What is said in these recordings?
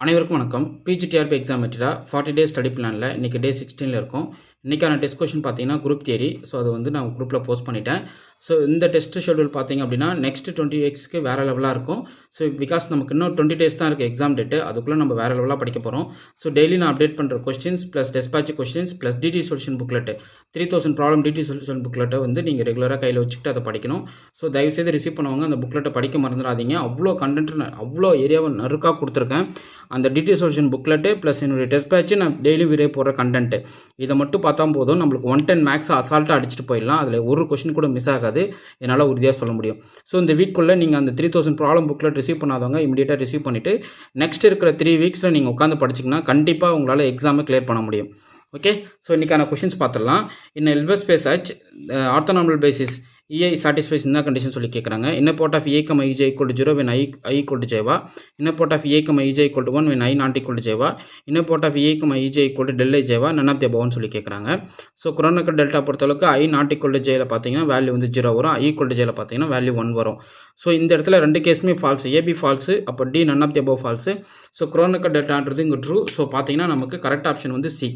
அனைவருக்கும் வணக்கம். PGTRB exam material 40 days study பிளானில் இன்றைக்கி டே 16 இருக்கும். இன்றைக்கான டெஸ்ட் கொஷின் பார்த்தீங்கன்னா குரூப் தியரி. ஸோ அது வந்து நான் குரூப்பில் போஸ்ட் பண்ணிட்டேன். ஸோ இந்த டெஸ்ட் ஷெடியூல் பார்த்தீங்க அப்படின்னா நெக்ஸ்ட் 20 டேஸ்க்கு வேறு லெவலாக இருக்கும். ஸோ பிகாஸ் நமக்கு இன்னும் 20 டேஸ் தான் இருக்குது எக்ஸாம் டேட்டு. அதுக்குள்ளே நம்ம வேறு லெவலாக படிக்க போகிறோம். ஸோ டெய்லி நான் அப்டேட் பண்ணுற questions plus dispatch questions plus DT solution booklet 3000 problem DT solution புக்லெட்டை வந்து நீங்கள் ரெகுலராக கையில் வச்சுக்கிட்டு அதை படிக்கணும். ஸோ தயவுசெய்து ரிசீவ் பண்ணுவாங்க அந்த புக்லெட்டை படிக்க மறந்துடாதீங்க. அவ்வளோ கண்டென்ட் அவ்வளோ ஏரியாவை நறுக்காக கொடுத்துருக்கேன். அந்த டிடி சொல்யூஷன் புக்லெட்டு ப்ளஸ் என்னுடைய டெஸ்ட் பேட்ச்சு நான் டெய்லி வீடியோ போடுற கண்டென்ட்டு இதை மட்டும் பார்த்தா போதும். நம்மளுக்கு 110 மேக்ஸ் அசால்ட்டாக அடிச்சுட்டு போயிடலாம். அதில் ஒரு கொஸ்டின் கூட மிஸ் ஆகாது, என்னால் உறுதியாக சொல்ல முடியும். ஸோ இந்த வீக்குள்ளே நீங்கள் அந்த 3000 ப்ராப்ளம் புக்லெட் ரிசீவ் பண்ணாதவங்க இமீடியட்டாக ரிசீவ் பண்ணிவிட்டு நெக்ஸ்ட் இருக்கிற 3 வீக்ஸில் நீங்கள் உட்காந்து படிச்சிங்கன்னா கண்டிப்பாக உங்களால் எக்ஸாமை கிளியர் பண்ண முடியும். ஓகே, ஸோ இன்றைக்கான கொஷின்ஸ் பார்த்துடலாம். இன்னும் Hilbert space H orthonormal basis EI satisfies in the condition சொல்லி கேட்குறாங்க. inner part of EI, EJ equal to 0 when I equal to Java. Inner part of EI, EJ equal to 1 when I not equal to Java. Inner part of EI, EJ equal to del I Java. None of the above சொல்லி கேட்குறாங்க. So குரோனக்கல் delta பொறுத்தளவுக்கு I not equal to Jல பார்த்தீங்கன்னா value வந்து 0 வரும், I equal to Jல பார்த்தீங்கன்னா value 1 வரும். So இந்த இடத்துல ரெண்டு கேஸுமே ஃபால்ஸு, ஏபி ஃபால்ஸு, அப்போ D none of the above false. So Kronecker டெல்டான்றது இங்கே ட்ரூ. ஸோ பார்த்தீங்கன்னா நமக்கு கரெக்ட் ஆப்ஷன் வந்து சி.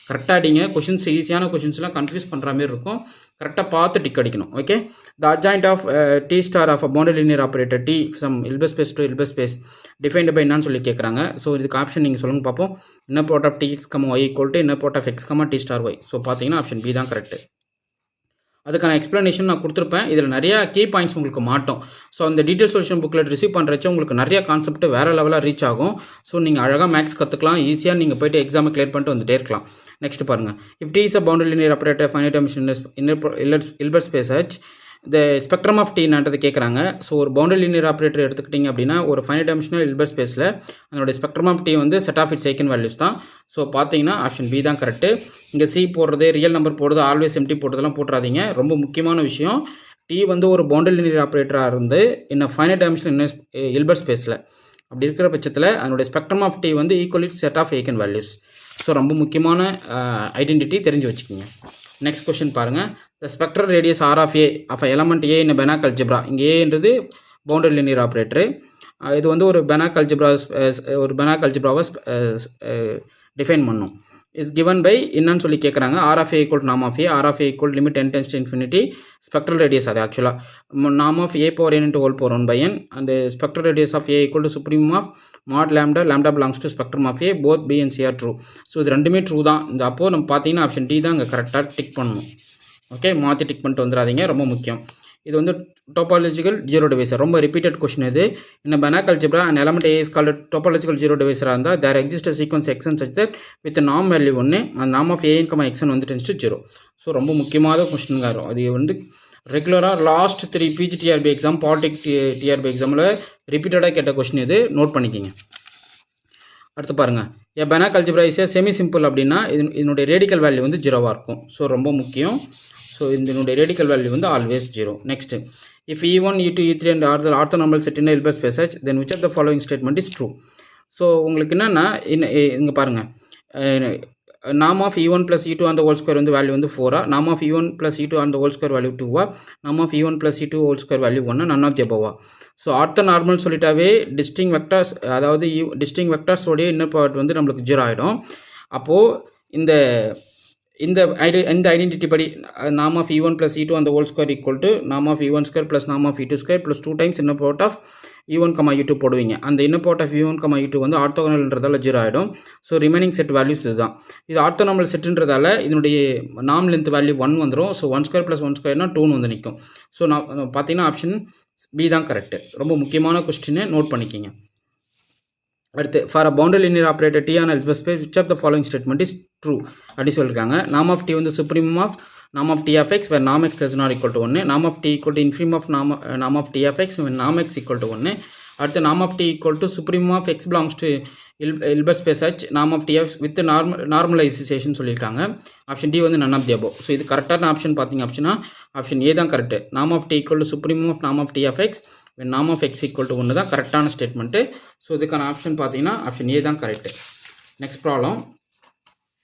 கரெக்டாக அடிங்க. கொஷின்ஸ் ஈஸியான கொஷின்ஸ்லாம் கன்ஃபியூஸ் பண்ணுற மாதிரி இருக்கும். கரெக்டாக பார்த்து டிக் அடிக்கணும். Okay, the adjoint of T star of a boundary linear operator T சம் Hilbert space to Hilbert space defined by என்னன்னு சொல்லி கேட்குறாங்க. ஸோ இதுக்கு ஆப்ஷன் நீங்கள் சொல்லுங்க பார்ப்போம். Inner part of T X comma Y equal to inner part of X comma T star Y. So பார்த்தீங்கன்னா option B தான் கரெக்ட். அதுக்கான எக்ஸ்ப்ளனேஷன் நான் கொடுத்துருப்பேன். இதில் நிறையா கீ பாயிண்ட்ஸ் உங்களுக்கு மாட்டோம். ஸோ அந்த டீட்டெயில் சொல்யூஷன் புக்கில் ரிசீவ் பண்ணுறச்ச உங்களுக்கு நிறைய கான்செப்ட் வேறு லெவலாக ரீச் ஆகும். ஸோ நீங்கள் அழகாக மேக்ஸ் கற்றுக்கலாம். ஈஸியாக நீங்கள் போய்ட்டு எக்ஸாமை கிளியர் பண்ணிட்டு வந்துட்டே இருக்கலாம். நெக்ஸ்ட் பாருங்கள். If T is a boundary linear operator finite dimension Hilbert space H இந்த ஸ்பெக்ட்ரம் ஆஃப் டீன்றது கேட்குறாங்க. ஸோ ஒரு பவுண்டரி லினியர் ஆப்ரேட்டர் எடுத்துக்கிட்டிங்க அப்படின்னா ஒரு ஃபைனைட் டைமென்ஷனல் இல்பர்ட் ஸ்பேஸில் அதனுடைய ஸ்பெக்ட்ரம் ஆஃப் டி வந்து set of its eigen values தான். ஸோ பார்த்தீங்கன்னா ஆப்ஷன் பி தான் கரெக்டு. இங்கே சி போடுறது, ரியல் நம்பர் போடுறது, ஆல்வேஸ் எம்டி போடுறதெல்லாம் போட்டுறாதீங்க. ரொம்ப முக்கியமான விஷயம், டி வந்து ஒரு பவுண்டரி லினியர் ஆப்ரேட்டராக இருந்து இன்னும் ஃபைனைட் டைமென்ஷனல் இல்பர்ட் ஸ்பேஸில் அப்படி இருக்கிற பட்சத்தில் அதனுடைய ஸ்பெக்ட்ரம் ஆஃப் டி வந்து equally set of eigen values. So ரொம்ப முக்கியமான ஐடென்டிட்டி தெரிஞ்சு வச்சுக்கோங்க. நெக்ஸ்ட் கொஸ்டின் பாருங்கள். The spectral radius R of A of element A in Banach algebra. இங்கே ஏன்றது பவுண்டரி லினியர் ஆப்ரேட்டரு. இது வந்து ஒரு பெனாக் அல்ஜிப்ராவை டிஃபைன் பண்ணும். இஸ் கிவன் பை என்னன்னு சொல்லி கேட்குறாங்க. ஆர் ஆஃப் ஏ ஈக்குவல் நாம் of A, R of A equal limit n tends to infinity spectral radius. அது ஆக்சுவலாக நாம் of A power n into whole power 1/n அந்த spectral radius of A equal to supreme of mod lambda, lambda belongs to spectrum of A, both B and C are true. So இது ரெண்டுமே true தான். இந்த அப்போது நம்ம பார்த்தீங்கன்னா option D தான் இங்கே கரெக்டாக டிக் பண்ணணும். ஓகே, மாற்றி டிக் பண்ணிட்டு வந்துடாதீங்க, ரொம்ப முக்கியம். இது வந்து டோபாலஜிக்கல் ஜீரோ டிவைசர், ரொம்ப ரிப்பீட்டட் கொஸ்டின் இது. இந்த Banach algebra and element A is called topological zero டிவைசராக இருந்தால் there exist sequence X N such that with நாம் வேல்யூ 1 அந்த நாம் ஆஃப் ஏன் கமா எக்ஸன் வந்து டென்ஸ் டு 0. ஸோ ரொம்ப முக்கியமான கொஸ்டின்காக இருக்கும். அது வந்து ரெகுலராக last 3 PGTRB exam, polytech TRB எக்ஸாமில் ரிப்பீட்டடாக கேட்ட கொஸ்டின் இது, நோட் பண்ணிக்கிங்க. அடுத்து பாருங்கள். A Banach algebra is a semi simple அப்படின்னா இதனுடைய ரேடிக்கல் வேல்யூ வந்து 0வாக இருக்கும். ஸோ ரொம்ப முக்கியம். ஸோ இதனுடைய ரேடிக்கல் வேல்யூ வந்து always 0. Next, if E1, E2, E3 and orthonormal set in Hilbert space H then which of the following statement is true. So உங்களுக்கு என்னென்னா இங்கே பாருங்கள். நாம் ஆஃப் E1 ப்ளஸ் E2 அந்த ஹோல் ஸ்கொயர் வந்து value வந்து 4, நாம் ஆஃப் E1 ப்ளஸ் E2 அந்த ஹோல் ஸ்கொயர் வேல்யூ 2, நாம் of E1 plus E2 whole square value 1, none of the above. So ஆர்த்தோ நார்மல் சொல்லிட்டாவே டிஸ்டிங் வெக்டர்ஸ், அதாவது டிஸ்டிங் வெக்டர்ஸோடைய இன்னர் பார்ட் வந்து நம்மளுக்கு 0 ஆகிடும். அப்போது இந்த ஐடென்டிட்டி படி நாம் ஆஃப் E1 ப்ளஸ் E2 அந்த ஹோல் ஸ்கொயர் ஈக்குவல் டு நாம் ஆஃப் E1 ஸ்கொயர் ப்ளஸ் நாம் of E2 square plus 2 times inner part of E1, E2 போடுவீங்க. அந்த inner part of E1, E2 வந்து ஆர்த்தோகனல்ன்றதால 0 ஆகிடும். ஸோ ரிமைனிங் செட் வேல்யூஸ் இதுதான். இது orthonormal செட்டுன்றதால இதனுடைய நாம் லென்த் வேல்யூ 1 வந்துடும். ஸோ 1 ஸ்கொயர் ப்ளஸ் 1 ஸ்கொயர்னா 2 வந்து நிற்கும். ஸோ நான் பார்த்தீங்கன்னா ஆப்ஷன் பி தான் கரெக்டு. ரொம்ப முக்கியமான கொஸ்டினை நோட் பண்ணிக்கிங்க. அடுத்து, for a boundary linear operator D on இல்பர்ட் space which of the following statement is true அப்படி சொல்லியிருக்காங்க. நாம் ஆஃப் டி வந்து சுப்ரீம் ஆஃப் நாம் ஆஃப் டி ஆஃப் எக்ஸ் வேர் நாம் X is not equal to 1, நாம் of D equal to Infibeam of நாம் of T of X வேர் நாம் X equal to 1. அடுத்து, நாம் of D equal to supreme of X belongs to இல்பர்ட் space H நாம் of T of with normalisation சொல்லியிருக்காங்க. Option D வந்து none of the above. So இது கரெக்டான option பார்த்தீங்க அப்படின்னா ஆப்ஷன் ஏ தான் கரெக்டு. நாம் of D equal to supreme of நாம் of T of X when நாம் ஆஃப் எக்ஸ் ஈக்குவல் டு 1 தான் கரெக்டான ஸ்டேட்மெண்ட்டு. ஸோ இதுக்கான ஆப்ஷன் பார்த்தீங்கன்னா ஆப்ஷன் ஏ தான் correct. Next problem.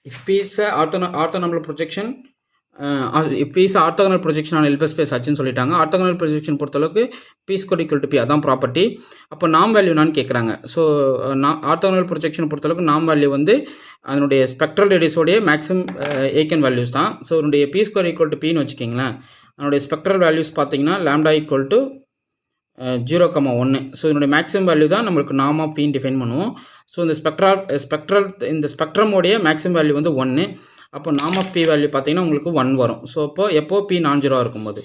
If B is orthonormal projection piece orthogonal projection on Hilbert space ஆச்சுன்னு சொல்லிட்டாங்க. Orthogonal projection பொறுத்தளவுக்கு B square equal to be அதான் ப்ராப்பர்ட்டி. அப்போ நாம் வேல்யூனான்னு கேட்குறாங்க. ஸோ ஆர்த்தோகனல் ப்ரொஜெக்ஷன் பொறுத்தளவுக்கு நாம் வேல்யூ வந்து அதனுடைய ஸ்பெக்ட்ரல் ரேடியஸோடைய மேக்ஸிமம் ஏகன் வேல்யூஸ் தான். ஸோ அதனுடைய பி ஸ்கொயர் ஈக்குவல் டு பின்னு வச்சுக்கிங்களேன். அதனுடைய ஸ்பெக்ட்ரல் வேல்யூஸ் பார்த்தீங்கன்னா லாம்டா ஈக்குவல் டு 0,1. ஸோ இதனுடைய மேக்ஸிமம் வேல்யூ தான் நம்மளுக்கு நாம் ஆஃப் பின்னு டிஃபைன் பண்ணுவோம். ஸோ இந்த இந்த ஸ்பெக்ட்ரமோடைய மேக்ஸிமம் வேல்யூ வந்து 1. அப்போ நாம் ஆஃப் பி வேல்யூ பார்த்தீங்கன்னா உங்களுக்கு 1 வரும். ஸோ எப்போ பி நான்-0 இருக்கும்போது.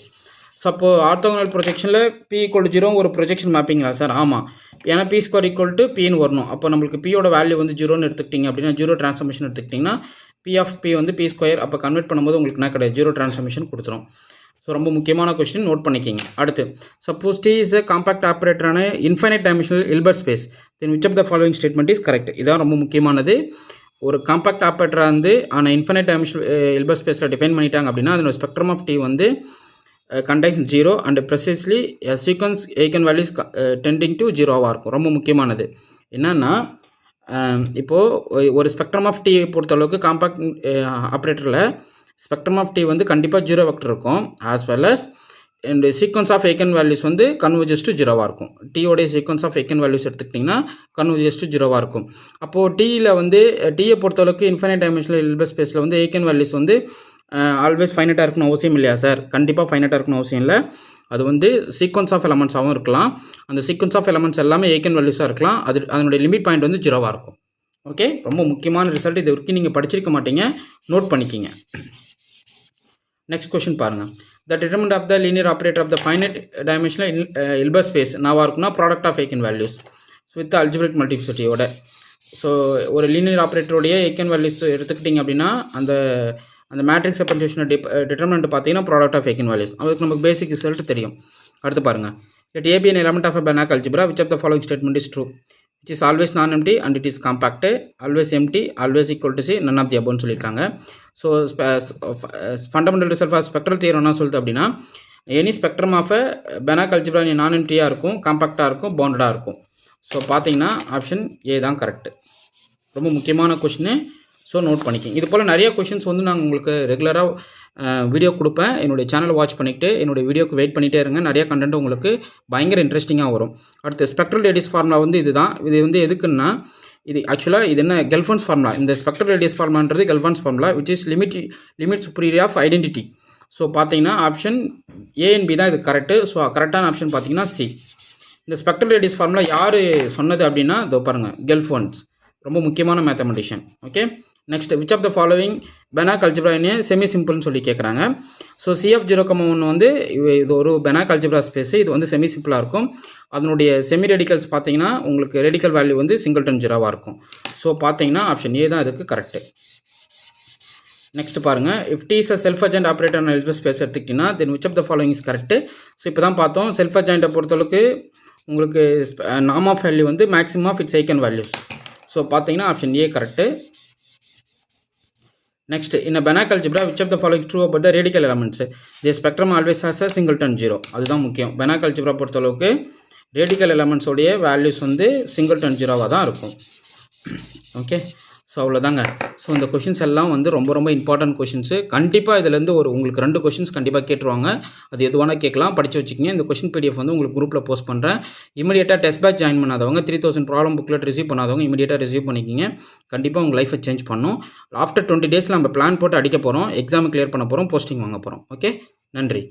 ஸோ அப்போது ஆர்த்தோகனல் ப்ரொஜெக்ஷனில் பி ஈக்குவல் டு 0 ஒரு ப்ரொஜெக்ஷன் மேப்பிங்களா சார்? ஆமாம். ஏன்னா பி ஸ்கொயர் ஈக்குவல் டு பின்னு வரணும். அப்போ நம்மளுக்கு பியோட வேல்யூ வந்து 0ன்னு எடுத்துக்கிட்டிங்க அப்படின்னா 0 ட்ரான்ஸ்ஃபர்மேஷன் எடுத்துக்கிட்டிங்கன்னா பி ஆஃப் பி வந்து பி ஸ்கொயர். அப்போ கன்வெர்ட் பண்ணும்போது உங்களுக்கு என்ன கிடையாது, 0 ட்ரான்ஸ்ஃபர்மேஷன் கொடுத்துரும். ஸோ ரொம்ப முக்கியமான கொஸ்டின், நோட் பண்ணிக்கிங்க. அடுத்து, suppose T is a compact ஆப்ரேட்டரான infinite dimensional Hilbert space, then which of the following statement is correct. இதான் ரொம்ப முக்கியமானது. ஒரு காம்பாக்ட் ஆப்ரேட்டராக வந்து ஆனால் இன்ஃபைனைட் டைமென்ஷனல் ஹில்பர்ட் ஸ்பேஸில் டிஃபைன் பண்ணிட்டாங்க அப்படின்னா அதனோட ஸ்பெக்ட்ரம் ஆஃப் டி வந்து contains 0 and precisely a sequence eigenvalues tending to 0வாக இருக்கும். ரொம்ப முக்கியமானது என்னன்னா, இப்போது ஒரு ஸ்பெக்ட்ரம் ஆஃப் டி பொறுத்தளவுக்கு காம்பாக்ட் ஆப்ரேட்டரில் ஸ்பெக்ட்ரம் ஆஃப் டி வந்து கண்டிப்பாக 0 வெக்டர் இருக்கும். As well as and sequence of eigen values வந்து கன்வர்ஜஸ் டு 0வாக இருக்கும். டீயோடைய சீக்வன்ஸ் ஆஃப் ஏகன் வேல்யூஸ் எடுத்துக்கிட்டிங்கன்னா கன்வர்ஜஸ் டு 0வாக இருக்கும். அப்போது டீயில் வந்து டீயை பொறுத்தளவுக்கு இன்ஃபைனைட் டைமென்ஷனல் ஹில்பர்ட் ஸ்பேஸில் வந்து ஏகன் வேல்யூஸ் வந்து ஆல்வேஸ் ஃபைனட்டாக இருக்கணும் அவசியம் இல்லையா சார்? கண்டிப்பாக ஃபைனட்டாக இருக்கணும் அவசியம் இல்லை. அது வந்து சீக்வன்ஸ் ஆஃப் எலமெண்ட்ஸாகவும் இருக்கலாம். அந்த சீக்வன்ஸ் ஆஃப் எலமெண்ட்ஸ் எல்லாமே ஏகன் வேல்யூஸாக இருக்கலாம். அதனுடைய லிமிட் பாயிண்ட் வந்து 0வாக இருக்கும். ஓகே, ரொம்ப முக்கியமான ரிசல்ட். இது வரைக்கும் நீங்கள் படிச்சிருக்க மாட்டீங்க, நோட் பண்ணிக்கிங்க. நெக்ஸ்ட் கொஸ்டின் பாருங்கள். The determinant of the linear operator of the finite dimensional Hilbert space நாவாக இருக்குன்னா product of eigen values with algebraic மல்டிப்ளிசிட்டியோட. ஸோ ஒரு லீனியர் ஆப்ரேட்டருடைய ஏகன் வேல்யூஸ் எடுத்துக்கிட்டிங்க அப்படின்னா அந்த மேட்ரிக்ஸ் ரெப்ரசன்டேஷன் டிட்டர்மினன்ட் பார்த்தீங்கன்னா ப்ராடக்ட் ஆஃப் ஏகன் வேல்யூஸ். அதுக்கு நமக்கு பேசிக் ரிசல்ட் தெரியும். அடுத்து பாருங்கள். Let A be an element of a Banach algebra, which of the following statement is true? Which is always non-empty and it is compact, always empty, always equal to say none of the above சொல்லியிருக்காங்க. So fundamental result of spectral theorem என்ன சொல்லுது அப்படின்னா, any spectrum of Banach algebra நான் எம்டியாக இருக்கும், காம்பாக்டாக இருக்கும், பவுண்டடாக இருக்கும். So பார்த்தீங்கன்னா ஆப்ஷன் ஏ தான் கரெக்டு. ரொம்ப முக்கியமான கொஷின்னு. ஸோ நோட் பண்ணிக்கிங்க. இது போல் நிறைய கொஷின்ஸ் வந்து நான் உங்களுக்கு ரெகுலராக வீடியோ கொடுப்பேன். என்னுடைய சேனலை வாட்ச் பண்ணிவிட்டு என்னுடைய வீடியோக்கு வெயிட் பண்ணிகிட்டே இருங்க. நிறைய கண்டென்ட் உங்களுக்கு பயங்கர இன்ட்ரெஸ்டிங்காக வரும். அடுத்து ஸ்பெக்ட்ரல் ரேடியஸ் ஃபார்முலா வந்து இதுதான். இது வந்து எதுக்குன்னா, இது ஆக்சுவலாக இது என்ன கெல்ஃபன்ஸ் ஃபார்முலா. இந்த ஸ்பெக்ட்ரல் ரேடியஸ் ஃபார்முலான்றது Gelfand's formula which is limit superior of identity. So பார்த்தீங்கன்னா ஆப்ஷன் ஏ அண்ட் பி தான் இது கரெக்டு. ஸோ கரெக்டான ஆப்ஷன் பார்த்தீங்கன்னா சி. இந்த ஸ்பெக்ட்ரல் ரேடியஸ் ஃபார்முலா யார் சொன்னது அப்படின்னா இதோ பாருங்கள், கெல்ஃபன்ஸ். ரொம்ப முக்கியமான mathematician. Okay, next which of the following Banach algebra semi சிம்பிள்னு சொல்லி கேட்குறாங்க. ஸோ CF0,1 வந்து இது ஒரு Banach algebra ஸ்பேஸ். இது வந்து செமி சிம்பிளாக இருக்கும். அதனுடைய செமி ரேடிக்கல்ஸ் பார்த்தீங்கன்னா உங்களுக்கு ரேடிக்கல் வேல்யூ வந்து சிங்கிள்டன் 0வாக இருக்கும். ஸோ பார்த்தீங்கன்னா ஆப்ஷன் ஏ தான் இதுக்கு கரெக்டு. நெக்ஸ்ட் பாருங்கள். If T is a self adjoint operator on Hilbert space எடுத்துக்கிட்டிங்கன்னா then which of the following is correct. So இப்போ தான் பார்த்தோம், செல்ஃப் அட்ஜாயின்ட்டை பொறுத்தளவுக்கு உங்களுக்கு நார்ம் ஆஃப் வேல்யூ வந்து maximum of its eigen values. So பார்த்தீங்கன்னா option A correct. Next, in Banach algebra which of the following true about the radical elements? The spectrum always has a singleton 0. அதுதான் முக்கியம். Banach algebra பொறுத்தளவுக்கு radical எலமெண்ட்ஸோடைய values வந்து singleton 0வாக தான் இருக்கும். Okay, so அவ்வளோதாங்க. So இந்த questions எல்லாம் வந்து ரொம்ப ரொம்ப இம்பார்ட்டன்ட் கொஷின்ஸு. கண்டிப்பாக இதுலேருந்து உங்களுக்கு 2 கொஷின்ஸ் கண்டிப்பாக கேட்டுருவாங்க. அது எதுவானா கேட்கலாம், படித்து வச்சுக்கிங்க. இந்த கொஷின் பிடிஎஃப் வந்து உங்களுக்கு குரூப்பில் போஸ்ட் பண்ணுறேன். இமீடியட்டாக டெஸ்ட் பேட்ச் ஜாயின் பண்ணாதவங்க 3000 ப்ராப்ளம் புக்லெட் ரிசீவ் பண்ணாதவங்க இமீடியட்டாக ரிசீவ் பண்ணிக்கிங்க. கண்டிப்பாக உங்கள் லைஃப்பை சேஞ்ச் பண்ணும். ஆஃப்டர் 20 டேஸில் நம்ம பிளான் போட்டு அடிக்க போகிறோம், எக்ஸாம் கிளியர் பண்ண போகிறோம், போஸ்டிங் வாங்க போகிறோம். ஓகே, நன்றி.